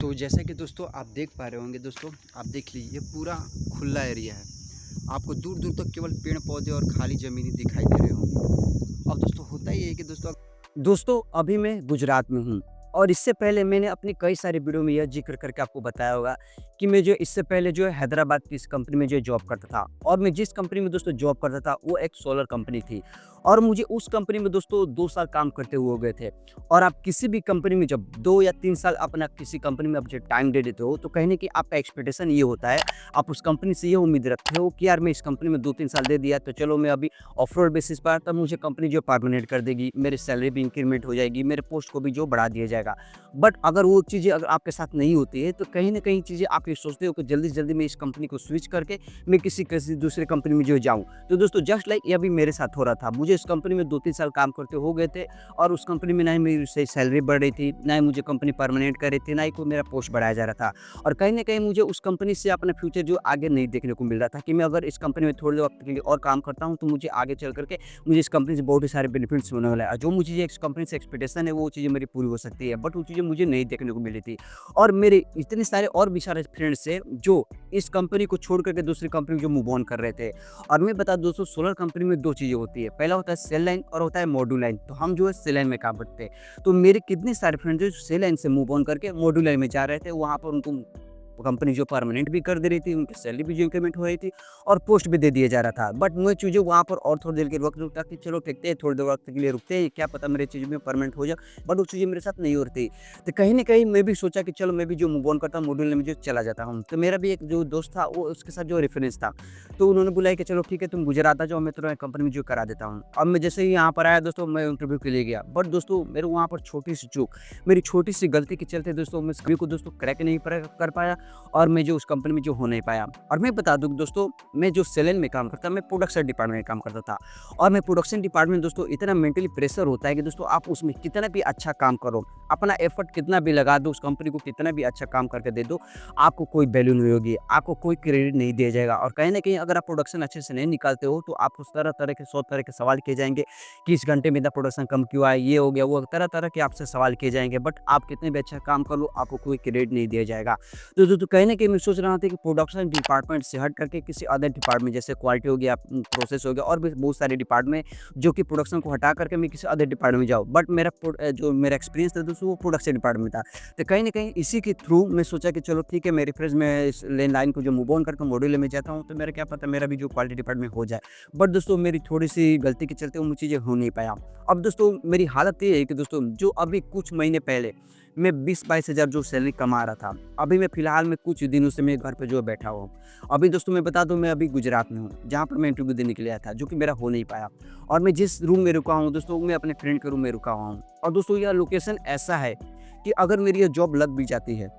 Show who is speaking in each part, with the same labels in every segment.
Speaker 1: तो जैसा कि दोस्तों आप देख पा रहे होंगे दोस्तों, आप देख लीजिए ये पूरा खुला एरिया है। आपको दूर-दूर तक केवल पेड़-पौधे और खाली ज़मीनें दिखाई दे रहे होंगे। अब दोस्तों होता ये है कि दोस्तों अभी मैं गुजरात में हूँ और इससे पहले मैंने अपनी कई सारी वीडियो में यह ज़िक्र करके आपको बताया होगा कि मैं जो इससे पहले जो है हैदराबाद की इस कंपनी में जो जॉब करता था और मैं जिस कंपनी में दोस्तों जॉब करता था वो एक सोलर कंपनी थी और मुझे उस कंपनी में दोस्तों 2 साल काम करते हुए हो गए थे। और आप किसी भी कंपनी में जब 2 या 3 साल अपना किसी कंपनी में आप जब टाइम दे देते हो तो कहीं न कहीं आपका एक्सपेक्टेशन ये होता है, आप उस कंपनी से ये उम्मीद रखते हो कि यार मैं इस कंपनी में 2-3 साल दे दिया तो चलो मैं अभी ऑफ-रोड बेसिस पर तब मुझे कंपनी जो परमानेंट कर देगी, मेरी सैलरी भी इंक्रीमेंट हो जाएगी, मेरे पोस्ट को भी जो बढ़ा दिया जाएगा। बट अगर वो चीज़ें अगर आपके साथ नहीं होती है तो कहीं न कहीं चीज़ें आप ये सोचते हो कि जल्दी से जल्दी मैं इस कंपनी को स्विच करके मैं किसी दूसरे कंपनी में जो जाऊँ। तो दोस्तों जस्ट लाइक ये अभी मेरे साथ हो रहा था। मुझे इस कंपनी में 2-3 साल काम करते हो गए थे और उस कंपनी में ना ही मेरी सही सैलरी बढ़ रही थी, ना ही मुझे कंपनी परमानेंट कर रही थी, ना ही कोई मेरा पोस्ट बढ़ाया जा रहा था। और कहीं न कहीं मुझे उस कंपनी से अपना फ्यूचर जो आगे नहीं देखने को मिल रहा था कि मैं अगर इस कंपनी में थोड़े वक़्त के लिए और काम करता हूँ तो मुझे आगे चल कर के मुझे इस कंपनी से बहुत ही सारे बेनिफिट्स होने वाला है। जो मुझे इस कंपनी से एक्सपेक्टेशन है वो चीज़ें मेरी पूरी हो सकती है, बट वो चीज़ें मुझे नहीं देखने को मिली थी। और मेरे इतने सारे और भी सारे फ्रेंड्स थे जो इस कंपनी को छोड़ कर के दूसरी कंपनी में जो मूव ऑन कर रहे थे। और मैं बता दूं दोस्तों सोलर कंपनी में 2 चीज़ें होती है, पहला होता है सेल लाइन और होता है मॉड्यूल लाइन। तो हम जो है सेल लाइन में काम करते हैं। तो मेरे कितने सारे फ्रेंड्स जो सेल लाइन से मूव ऑन करके मॉड्यूल लाइन में जा रहे थे, वहाँ पर उनको कंपनी जो परमानेंट भी कर दे रही थी, उनकी सैलरी भी जो इंक्रीमेंट हो रही थी और पोस्ट भी दे दिया जा रहा था। बट मैं चीज़ें वहाँ पर और थोड़ी देर के वक़्त रुकता कि चलो टिकते हैं, थोड़ी देर वक़्त के लिए रुकते हैं, क्या पता मेरी चीज़ में परमानेंट हो जाए, बट वो चीज़ें मेरे साथ नहीं हो रही थी। तो कहीं न कहीं मैं भी सोचा कि चलो मैं भी जो मूव ऑन करता हूँ, मॉड्यूल में जो चला जाता हूँ। तो मेरा भी एक जो दोस्त था, वो उसके साथ जो रेफ़रेंस था, तो उन्होंने बुलाया कि चलो ठीक है, तुम गुजरात आ जाओ, मैं तुम्हें कंपनी में जो करा देता हूँ। अब मैं जैसे ही यहाँ पर आया दोस्तों, मैं इंटरव्यू के लिए गया, बट दोस्तों मेरे वहाँ पर छोटी-सी चूक, मेरी छोटी-सी गलती के चलते दोस्तों मैं सभी को दोस्तों क्रैक नहीं कर पाया और मैं जो उस कंपनी में जो हो नहीं पाया। और मैं बता दूँ दोस्तों, मैं जो सेल में काम करता, मैं प्रोडक्शन डिपार्टमेंट में काम करता था और मैं प्रोडक्शन डिपार्टमेंट दोस्तों इतना मेंटली प्रेशर होता है कि दोस्तों आप उसमें कितना भी अच्छा काम करो, अपना एफर्ट कितना भी लगा दो, उस कंपनी को कितना भी अच्छा काम करके दे दो, आपको कोई वैल्यू नहीं होगी, आपको कोई क्रेडिट नहीं दिया जाएगा। और कहीं न कहीं अगर आप प्रोडक्शन अच्छे से नहीं निकालते हो, तो आपको तरह-तरह के 100 तरह के सवाल किए जाएँगे कि इस घंटे में इतना प्रोडक्शन कम क्यों आया, ये हो गया, वो तरह-तरह के आपसे सवाल किए जाएँगे। बट आप कितने भी अच्छा काम कर लो, आपको कोई क्रेडिट नहीं दिया जाएगा। तो कहीं न कहीं मैं सोच रहा था कि प्रोडक्शन डिपार्टमेंट से हट करके किसी अदर डिपार्टमेंट जैसे क्वालिटी हो गया, प्रोसेस हो गया और भी बहुत सारे डिपार्टमेंट जो कि प्रोडक्शन को हटा करके मैं किसी अदर डिपार्टमेंट में जाऊँ। बट जो मेरा एक्सपीरियंस था दोस्तों वो प्रोडक्शन डिपार्टमेंट में था। तो कहीं न कहीं इसी के थ्रू मैं सोचा कि चलो ठीक है, मेरी फ्रेंड्स मैं इस लेन लाइन को जो मूव ऑन करके मॉड्यूल में जाता हूँ, तो मेरा क्या पता मेरा भी जो क्वालिटी डिपार्टमेंट हो जाए। बट दोस्तों मेरी थोड़ी-सी गलती के चलते वो चीज़ें हो नहीं पाया। अब दोस्तों मेरी हालत ये है कि दोस्तों जो अभी कुछ महीने पहले मैं 20-22 हज़ार जो सैलरी कमा रहा था, अभी मैं फ़िलहाल में कुछ दिनों से मैं घर पे जो है बैठा हुआ हूँ। अभी दोस्तों मैं बता दूँ, मैं अभी गुजरात में हूँ, जहाँ पर मैं इंटरव्यू देने के लिए आया था, जो कि मेरा हो नहीं पाया। और मैं जिस रूम में रुका हूँ दोस्तों, मैं अपने फ्रेंड के रूम में रुका हुआ हूँ। और दोस्तों यह लोकेशन ऐसा है कि अगर मेरी ये जॉब लग भी जाती है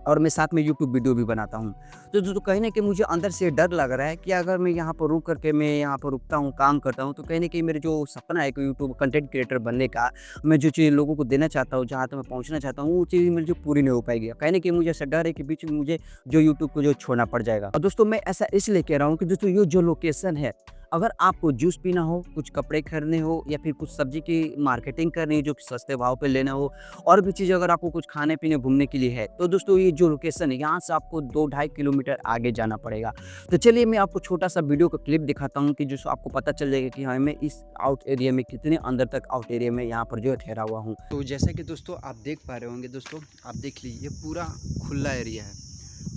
Speaker 1: और मैं साथ में यूट्यूब वीडियो भी बनाता हूँ। तो दोस्तों कहीं न कहीं मुझे अंदर से डर लग रहा है कि अगर मैं यहाँ पर रुक करके मैं यहाँ पर रुकता हूँ, काम करता हूँ, तो कहीं न कहीं मेरे जो सपना है कि यूट्यूब कंटेंट क्रिएटर बनने का, मैं जो चीज़ लोगों को देना चाहता हूँ, जहाँ तक मैं पहुँचना चाहता हूँ, वो चीज़ मेरी जो पूरी नहीं हो पाएगी। कहीं न कहीं मुझे ऐसा डर है कि बीच में मुझे जो यूट्यूब को जो छोड़ना पड़ जाएगा। और दोस्तों मैं ऐसा इसलिए कह रहा हूँ कि दोस्तों ये जो लोकेशन है, अगर आपको जूस पीना हो, कुछ कपड़े खरीदने हो या फिर कुछ सब्ज़ी की मार्केटिंग करनी है जो कि सस्ते भाव पे लेना हो और भी चीज़ें अगर आपको कुछ खाने-पीने, घूमने के लिए है, तो दोस्तों ये जो लोकेशन है यहाँ से आपको 2 ढाई किलोमीटर आगे जाना पड़ेगा। तो चलिए मैं आपको छोटा-सा वीडियो का क्लिप दिखाता हूँ कि जिससे आपको पता चल जाएगा कि हाँ, मैं इस आउट एरिया में कितने अंदर तक आउट एरिया में यहाँ पर जो है ठहरा हुआ हूँ। तो जैसा कि दोस्तों आप देख पा रहे होंगे दोस्तों, आप देख लीजिए ये पूरा खुला एरिया है।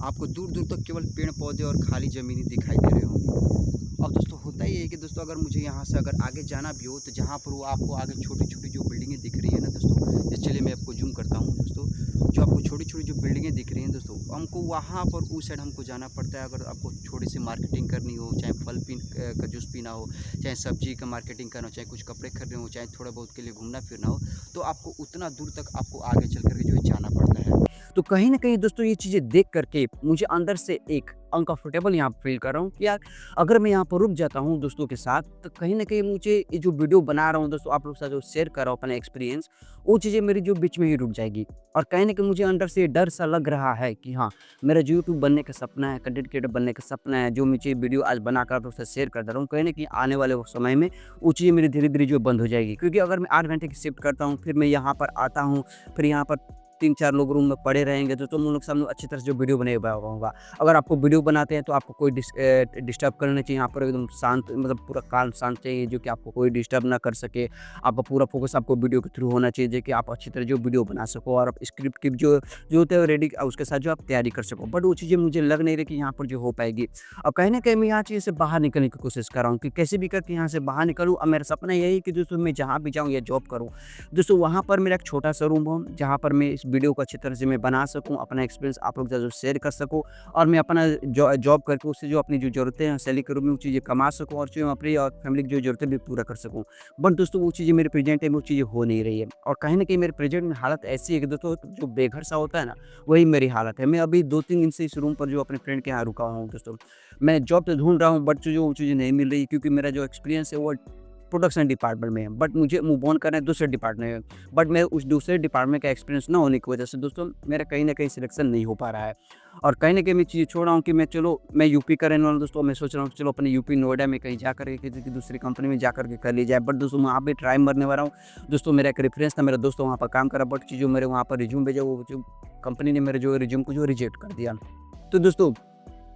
Speaker 1: आपको दूर-दूर तक केवल पेड़-पौधे और खाली ज़मीनें दिखाई दे रहे होंगे। अब दोस्तों होता ये है कि दोस्तों अगर मुझे यहाँ से अगर आगे जाना भी हो तो जहाँ पर वो आपको आगे छोटी-छोटी जो बिल्डिंगें दिख रही है ना दोस्तों, ये चलिए मैं आपको ज़ूम करता हूँ दोस्तों, जो आपको छोटी-छोटी जो बिल्डिंगें दिख रही हैं दोस्तों, हमको वहाँ पर उस साइड हमको जाना पड़ता है। अगर आपको छोटी-सी मार्केटिंग करनी हो, चाहे फल का जूस पीना हो, चाहे सब्ज़ी का मार्केटिंग करना हो, चाहे कुछ कपड़े खरीदने हो, चाहे थोड़ा बहुत के लिए घूमना-फिरना हो, तो आपको उतना दूर तक आपको आगे चल कर के जो है जाना पड़ता है। तो कहीं न कहीं दोस्तों ये चीज़ें देख कर के मुझे अंदर से एक अनकंफर्टेबल यहाँ फ़ील कर रहा हूँ कि यार अगर मैं यहाँ पर रुक जाता हूँ दोस्तों के साथ, तो कहीं न कहीं मुझे ये जो वीडियो बना रहा हूँ दोस्तों आप लोगों के साथ जो शेयर कर रहा हूँ अपना एक्सपीरियंस, वो चीज़ें मेरी जो बीच में ही रुक जाएगी। और कहीं न कहीं मुझे अंदर से डर सा लग रहा है कि हाँ, मेरा जो यूट्यूब बनने का सपना है, कंटेंट क्रिएटर बनने का सपना है, जो मुझे वीडियो आज बनाकर आप लोग के साथ शेयर कर दे रहा हूँ, कहीं न कहीं आने वाले वो समय में वो चीज़ें मेरी धीरे-धीरे जो बंद हो जाएगी। क्योंकि अगर मैं 8 घंटे की शिफ्ट करता हूँ, फिर मैं यहाँ पर आता हूँ, फिर यहाँ पर 3-4 लोग रूम में पड़े रहेंगे तो उन लोग के सामने अच्छी तरह से जो वीडियो बने पाऊँगा। अगर आपको वीडियो बनाते हैं तो आपको कोई डिस्टर्ब करना नहीं चाहिए, यहाँ पर एकदम शांत मतलब पूरा कान शांत चाहिए जो कि आपको कोई डिस्टर्ब ना कर सके। आपका पूरा फ़ोकस आपको वीडियो के थ्रू होना चाहिए जो कि आप अच्छी तरह जो वीडियो बना सको और आप स्क्रिप्ट की जो होता है रेडी उसके साथ जो आप तैयारी कर सको। बट वो चीज़ें मुझे लग नहीं रही कि यहाँ पर जो हो पाएगी। और कहीं न कहीं मैं यहाँ चीज़ से बाहर निकलने की कोशिश कर रहा हूँ कि कैसे भी करके यहाँ से बाहर निकलूँ और मेरा सपना यही है कि दोस्तों मैं जहाँ भी जाऊँ या जॉब करूँ, दोस्तों वहाँ पर मेरा एक छोटा-सा रूम हो, जहाँ पर मैं इस वीडियो को अच्छी तरह से मैं बना सकूँ, अपना एक्सपीरियंस आप लोग के साथ जो शेयर कर सकूँ और मैं अपना जॉब करके उससे जो अपनी जो ज़रूरतें हैं सैलरी के रूप में वो चीज़ें कमा सकूँ और जो अपनी और फैमिली की जो ज़रूरतें भी पूरा कर सकूँ। बट दोस्तों वो चीज़ें मेरे प्रेज़ेंट टाइम में वो चीज़ें हो नहीं रही है और कहीं न कहीं मेरे प्रेज़ेंट में हालत ऐसी है कि दोस्तों जो बेघर सा होता है ना, वही मेरी हालत है। मैं अभी 2-3 दिन से इस रूम पर जो अपने फ्रेंड के यहाँ रुका हुआ हूँ दोस्तों। मैं जॉब तो ढूँढ रहा हूँ बट जो वो चीज़ें नहीं मिल रही क्योंकि मेरा जो एक्सपीरियंस है वो प्रोडक्शन डिपार्टमेंट में है। बट मुझे मूव ऑन करना है दूसरे डिपार्टमेंट में। बट मैं उस दूसरे डिपार्टमेंट का एक्सपीरियंस ना होने की वजह से दोस्तों मेरा कहीं न कहीं सिलेक्शन नहीं हो पा रहा है। और कहीं न कहीं मैं चीज़ें छोड़ रहा हूँ कि मैं यूपी का रहने वाला हूँ दोस्तों, मैं सोच रहा हूँ कि चलो अपने यूपी नोएडा में कहीं जा कर के किसी की दूसरी कंपनी में जा कर के कर ली जाए। बट दोस्तों वहाँ पे ट्राई मारने वाला हूँ। दोस्तों मेरा एक रेफरेंस था, मेरा दोस्त वहाँ पर काम कर रहा बट जो मेरे वहाँ पर रिज़्यूम भेजा वो जो कंपनी ने मेरे जो रिज़्यूम को जो रिजेक्ट कर दिया। तो दोस्तों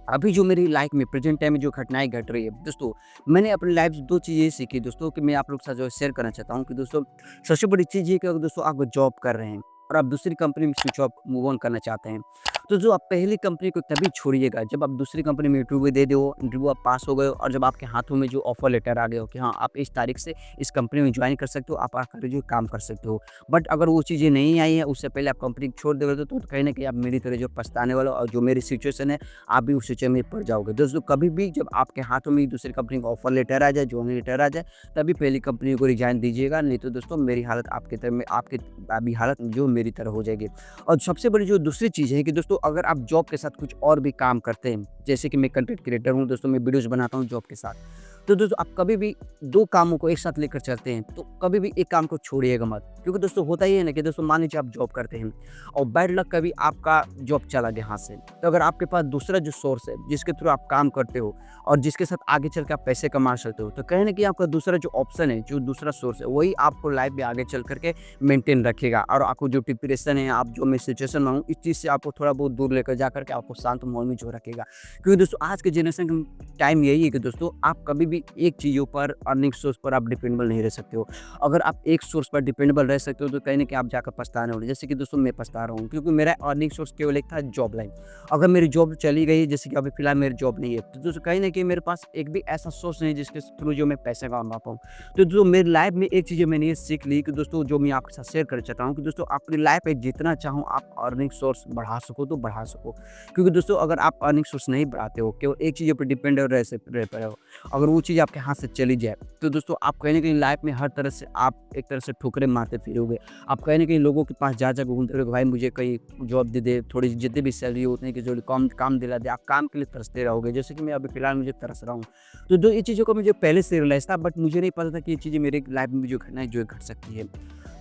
Speaker 1: अभी जो मेरी लाइफ में प्रेजेंट टाइम में जो घटनाएँ घट रही है दोस्तों, मैंने अपनी लाइफ से 2 चीज़ें सीखी दोस्तों कि मैं आप लोग के साथ जो है शेयर करना चाहता हूँ कि दोस्तों सबसे बड़ी चीज़ ये कि अगर दोस्तों आप जॉब कर रहे हैं और आप दूसरी कंपनी में स्विच ऑफ मूव ऑन करना चाहते हैं, तो जो आप पहली कंपनी को तभी छोड़िएगा जब आप दूसरी कंपनी में इंटरव्यू दे दो, इंटरव्यू आप पास हो गए हो और जब आपके हाथों में जो ऑफर लेटर आ गया हो कि हाँ, आप इस तारीख से इस कंपनी में जॉइन कर सकते हो, आप आकर जो काम कर सकते हो। बट अगर वो चीज़ें नहीं आई है, उससे पहले आप कंपनी छोड़ दोगे तो कहीं न कहीं आप मेरी तरह जो पछताने वाला हो और जो मेरी सिचुएशन है आप भी उस सिचुएशन में पड़ जाओगे। दोस्तों कभी भी जब आपके हाथों में दूसरी कंपनी का ऑफर लेटर आ जाए, जॉइनिंग लेटर आ जाए, तभी पहली कंपनी को रिज़ाइन दीजिएगा, नहीं तो दोस्तों मेरी हालत आपकी तरह में आपकी अभी हालत जो मेरी तरह हो जाएगी। और सबसे बड़ी जो दूसरी चीज़ है कि दोस्तों अगर आप जॉब के साथ कुछ और भी काम करते हैं, जैसे कि मैं कंटेंट क्रिएटर हूँ दोस्तों, मैं वीडियोज़ बनाता हूँ जॉब के साथ। तो दोस्तों आप कभी भी 2 कामों को एक साथ लेकर चलते हैं, तो कभी भी एक काम को छोड़िएगा मत। क्योंकि दोस्तों होता ये है ना कि दोस्तों मान लीजिए आप जॉब करते हैं और बैड लक कभी आपका जॉब चला गया हाथ से, तो अगर आपके पास दूसरा जो सोर्स है, जिसके थ्रू आप काम करते हो और जिसके साथ आगे चल के आप पैसे कमा सकते हो, तो कहीं न कहीं आपका दूसरा जो ऑप्शन है, जो दूसरा सोर्स है, वही आपको लाइफ में आगे चल कर के मेंटेन रखेगा और आपको जो डिप्रेशन है, आप जो मैं सिचुएशन में हूँ, इस चीज़ से आपको थोड़ा बहुत दूर लेकर जाकर के आपको शांत माहौल में जो रखेगा। क्योंकि दोस्तों आज के जनरेशन का टाइम यही है कि दोस्तों आप कभी भी एक चीज़ों पर अर्निंग सोर्स पर आप डिपेंडेबल नहीं रह सकते हो। अगर आप एक सोर्स पर डिपेंडेबल रह सकते हो तो कहीं न कहीं आप जाकर पछताने वाले, जैसे कि दोस्तों मैं पछता रहा हूँ क्योंकि मेरा अर्निंग सोर्स केवल एक था जॉब लाइन। अगर मेरी जॉब चली गई जैसे कि अभी फिलहाल मेरी जॉब नहीं है, तो दोस्तों कहीं न कहीं मेरे पास एक भी ऐसा सोर्स नहीं जिसके थ्रू जो मैं पैसे कमा पाऊँ। तो जो मेरी लाइफ में एक चीज़ मैंने ये सीख ली कि दोस्तों जो मैं आपके साथ शेयर करना चाहता हूँ कि दोस्तों अपनी लाइफ में जितना चाहो आप अर्निंग सोर्स बढ़ा सको तो बढ़ा सको। क्योंकि दोस्तों अगर आप अर्निंग सोर्स नहीं बढ़ाते हो, केवल एक चीज़ पर डिपेंडेंट रह पा रहे हो, अगर वो चीज़ आपके हाथ से चली जाए, तो दोस्तों आप कहीं न कहीं लाइफ में हर तरह से आप एक तरह से ठोकरें मारते फिरोगे। आप कहीं न कहीं लोगों के पास जा घूमते रहोगे, भाई मुझे कहीं जॉब दे दे, थोड़ी जितनी भी सैलरी हो उतने की जो कम काम दिला दे, आप काम के लिए तरसते रहोगे, जैसे कि मैं अभी फिलहाल मुझे तरस रहा हूँ। तो जो ये चीज़ों को मुझे पहले से रियलाइज़ था बट मुझे नहीं पता था कि ये चीज़ें मेरी लाइफ में भी जो घटनाएँ जो है घट सकती है।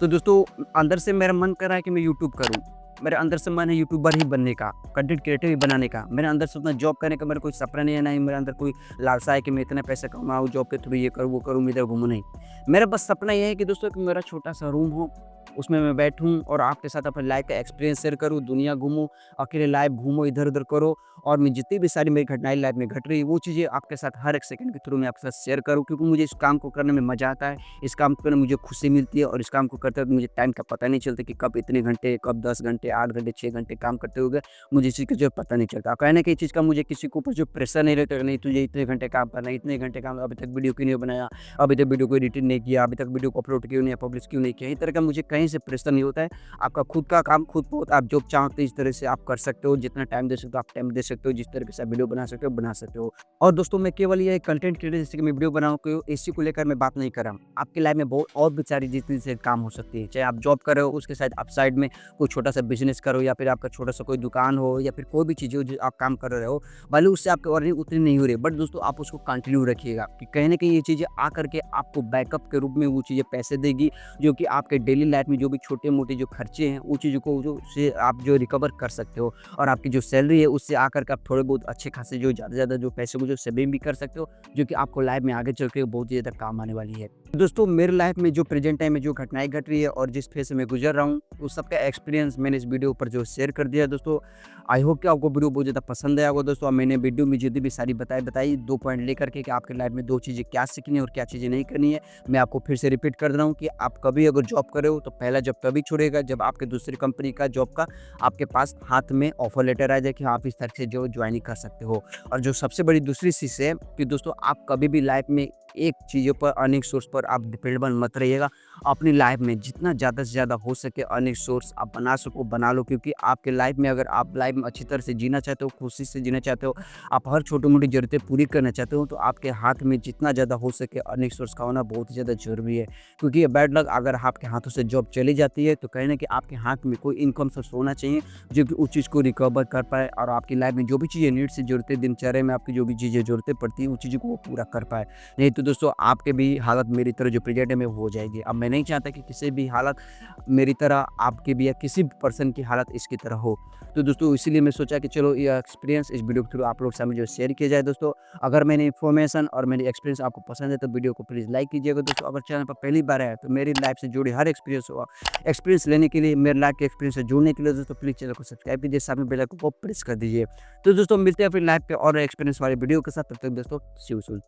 Speaker 1: तो दोस्तों अंदर से मेरा मन कर रहा है कि मैं यूट्यूब करूँ। मेरे अंदर से मन है यूट्यूबर ही बनने का, कंटेंट क्रिएटर ही बनाने का। मेरे अंदर से उतना जॉब करने का मेरा कोई सपना नहीं है, ना ही मेरे अंदर कोई लालसा है कि मैं इतने पैसे कमाऊँ, जॉब के थ्रू ये करूँ, वो करूँ, मैं इधर घूमूँ, नहीं। मेरा बस सपना ये है कि दोस्तों कि मेरा छोटा-सा रूम हो, उसमें मैं बैठूँ और आपके साथ अपने लाइफ़ का एक्सपीरियंस शेयर करूँ, दुनिया घूमूँ, अकेले लाइव घूमो, इधर-उधर करो और मैं जितनी भी सारी मेरी घटनाएँ लाइफ़ में घट रही है, वो चीज़ें आपके साथ हर एक सेकंड के थ्रू मैं आपके साथ शेयर करूँ क्योंकि मुझे इस काम को करने में मज़ा आता है। इस काम को करने में मुझे खुशी मिलती है और इस काम को करते वक़्त मुझे टाइम का पता नहीं चलता कि कब इतने घंटे, कब 10 घंटे, 8 घंटे, 6 घंटे काम करते हुए मुझे इस चीज़ का जो है पता नहीं चलता। कहीं न कहीं चीज़ का मुझे किसी के ऊपर जो प्रेशर नहीं रहता कि नहीं तुझे इतने घंटे काम करना है, इतने घंटे काम अभी तक वीडियो क्यों नहीं बनाया, अभी तक वीडियो को एडिटिंग नहीं किया, अभी तक वीडियो को अपलोड क्यों नहीं, पब्लिश क्यों नहीं किया। इस तरह का मुझे कहीं से प्रेशर नहीं होता है। आपका खुद का काम खुद बहुत आप जो चाहते हो इस तरह से आप कर सकते हो, जितना टाइम दे सकते हो आप टाइम दे सकते हो, जिस तरीके से आप वीडियो बना सकते हो बना सकते हो। और दोस्तों मैं केवल ये कंटेंट क्रिएटर जैसे कि मैं वीडियो बनाऊँ कोई इसी को लेकर मैं बात नहीं कर रहा हूँ। आपकी लाइफ में बहुत और भी सारी जितनी से काम हो सकती है। चाहे आप जॉब कर रहे हो उसके साथ आप साइड में कोई छोटा-सा बिज़नेस करो या फिर आपका छोटा-सा कोई दुकान हो या फिर कोई भी चीज़ हो जो आप काम कर रहे हो, भले उससे आपकी अर्निंग उतनी नहीं हो रही है बट दोस्तों आप उसको कंटिन्यू रखिएगा कि कहीं न कहीं ये चीज़ें आकर के आपको बैकअप के रूप में वो चीज़ें पैसे देगी, जो कि आपके डेली लाइफ में जो भी छोटे-मोटे जो खर्चे हैं, वो चीज़ों को जो से आप जो रिकवर कर सकते हो और आपकी जो सैलरी है उससे आकर के आप थोड़े बहुत अच्छे खासे जो ज़्यादा से ज़्यादा जो पैसे को जो सेविंग भी कर सकते हो, जो कि आपको लाइफ में आगे चल के बहुत ही ज़्यादा काम आने वाली है। दोस्तों मेरे लाइफ में जो प्रेजेंट टाइम में जो घटनाएँ घट रही है और जिस फेज़ से मैं गुज़र रहा हूँ, उस सबका एक्सपीरियंस मैंने इस वीडियो पर जो शेयर कर दिया है दोस्तों। आई होप कि आपको वीडियो बहुत ज़्यादा पसंद आया होगा दोस्तों। और मैंने वीडियो में जितनी भी सारी बताई 2 पॉइंट लेकर के कि आपके लाइफ में 2 चीज़ें क्या सीखनी है और क्या चीज़ें नहीं करनी है। मैं आपको फिर से रिपीट कर रहा हूँ कि आप कभी अगर जॉब कर रहे हो तो पहला जॉब तभी छोड़िएगा जब आपके दूसरी कंपनी का जॉब का आपके पास हाथ में ऑफर लेटर आ जाए कि हाँ, आप इस तरह से जो ज्वाइनिंग कर सकते हो। और जो सबसे बड़ी दूसरी चीज़ है कि दोस्तों आप कभी भी लाइफ में एक चीज़ों पर अर्निंग सोर्स पर आप डिपेंडेबल मत रहिएगा। अपनी लाइफ में जितना ज़्यादा से ज़्यादा हो सके अर्निंग सोर्स आप बना सको बना लो, क्योंकि आपके लाइफ में अगर आप लाइफ में अच्छी तरह से जीना चाहते हो, खुशी से जीना चाहते हो, आप हर छोटी-मोटी ज़रूरतें पूरी करना चाहते हो, तो आपके हाथ में जितना ज़्यादा हो सके अर्निंग सोर्स का होना बहुत ही ज़्यादा ज़रूरी है। क्योंकि ये बैड लक अगर आपके हाथों से जॉब चली जाती है तो कहीं न कहीं आपके हाथ में कोई इनकम सोर्स होना चाहिए जो कि उस चीज़ को रिकवर कर पाए और आपकी लाइफ में जो भी चीज़ें नीड्स ज़रूरतें दिनचर्या में आपकी जो भी चीज़ें ज़रूरतें पड़ती हैं, उन चीज़ों को वो पूरा कर पाए। नहीं तो दोस्तों आपके भी हालत मेरी तरह जो प्रेजेंट है में हो जाएगी। अब मैं नहीं चाहता कि किसी भी हालत मेरी तरह आपकी भी या किसी भी पर्सन की हालत इसकी तरह हो। तो दोस्तों इसीलिए मैं सोचा कि चलो ये एक्सपीरियंस इस वीडियो के थ्रू आप लोग के सामने जो शेयर किया जाए दोस्तों। अगर मेरी इन्फॉर्मेशन और मेरी एक्सपीरियंस आपको पसंद है तो वीडियो को प्लीज़ लाइक कीजिएगा दोस्तों। अगर चैनल पर पहली बार आए तो मेरी लाइफ से जुड़े हर एक्सपीरियंस लेने के लिए, मेरे लाइफ के एक्सपीरियंस से जुड़ने के लिए दोस्तों प्लीज़ चैनल को सब्सक्राइब कीजिए, साथ में बेल आइकन को प्रेस कर दीजिए। तो दोस्तों मिलते हैं अपनी लाइफ पे और एक्सपीरियंस वाले वीडियो के साथ, तब तक दोस्तों सी यू सून।